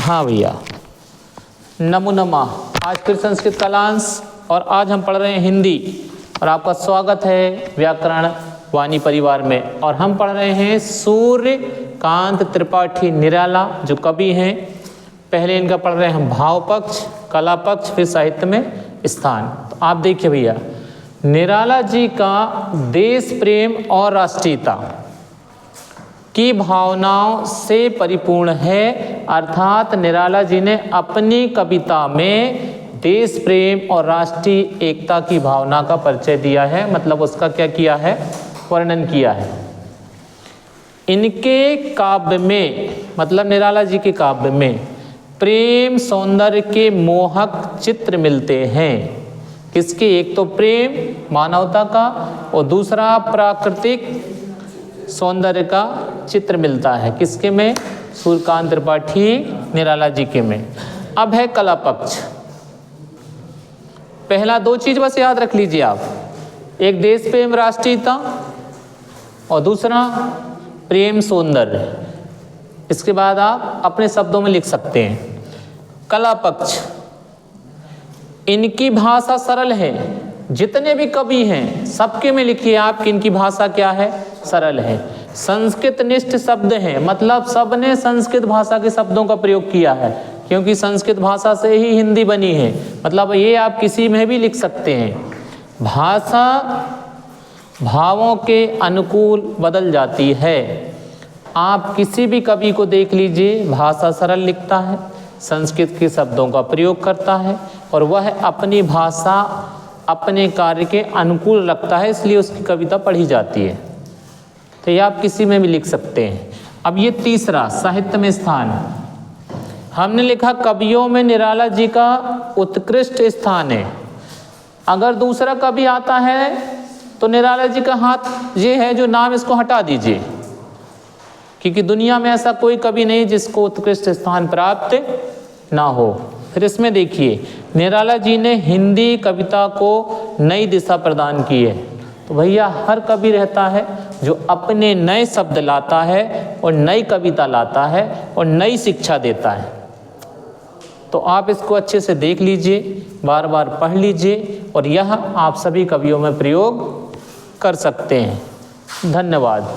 हाँ भैया, नमो नमः। आज फिर संस्कृत क्लास और आज हम पढ़ रहे हैं हिंदी और आपका स्वागत है व्याकरण वाणी परिवार में। और हम पढ़ रहे हैं सूर्यकांत त्रिपाठी निराला जो कवि हैं। पहले इनका पढ़ रहे हैं हम भाव पक्ष, कला पक्ष, फिर साहित्य में स्थान। तो आप देखिए भैया, निराला जी का देश प्रेम और राष्ट्रीयता की भावनाओं से परिपूर्ण है। अर्थात निराला जी ने अपनी कविता में देश प्रेम और राष्ट्रीय एकता की भावना का परिचय दिया है, मतलब उसका क्या किया है, वर्णन किया है। इनके काव्य में, मतलब निराला जी के काव्य में प्रेम सौंदर्य के मोहक चित्र मिलते हैं। किसके? एक तो प्रेम मानवता का और दूसरा प्राकृतिक सौंदर्य का चित्र मिलता है। किसके में? सूर्यकांत त्रिपाठी निराला जी के में। अब है कला पक्ष। पहला दो चीज बस याद रख लीजिए आप, एक देश प्रेम राष्ट्रीयता और दूसरा प्रेम सौंदर्य। इसके बाद आप अपने शब्दों में लिख सकते हैं। कला पक्ष, इनकी भाषा सरल है। जितने भी कवि हैं सबके में लिखिए आप कि इनकी भाषा क्या है, सरल है। संस्कृत निष्ठ शब्द हैं, मतलब सबने संस्कृत भाषा के शब्दों का प्रयोग किया है, क्योंकि संस्कृत भाषा से ही हिंदी बनी है। मतलब ये आप किसी में भी लिख सकते हैं। भाषा भावों के अनुकूल बदल जाती है। आप किसी भी कवि को देख लीजिए, भाषा सरल लिखता है, संस्कृत के शब्दों का प्रयोग करता है और वह अपनी भाषा अपने कार्य के अनुकूल रखता है, इसलिए उसकी कविता पढ़ी जाती है। तो ये आप किसी में भी लिख सकते हैं। अब ये तीसरा साहित्य में स्थान, हमने लिखा कवियों में निराला जी का उत्कृष्ट स्थान है। अगर दूसरा कवि आता है तो निराला जी का हाथ ये है जो नाम, इसको हटा दीजिए, क्योंकि दुनिया में ऐसा कोई कवि नहीं जिसको उत्कृष्ट स्थान प्राप्त ना हो। फिर इसमें देखिए, निराला जी ने हिंदी कविता को नई दिशा प्रदान की है। तो भैया हर कवि रहता है जो अपने नए शब्द लाता है और नई कविता लाता है और नई शिक्षा देता है। तो आप इसको अच्छे से देख लीजिए, बार बार पढ़ लीजिए और यह आप सभी कवियों में प्रयोग कर सकते हैं। धन्यवाद।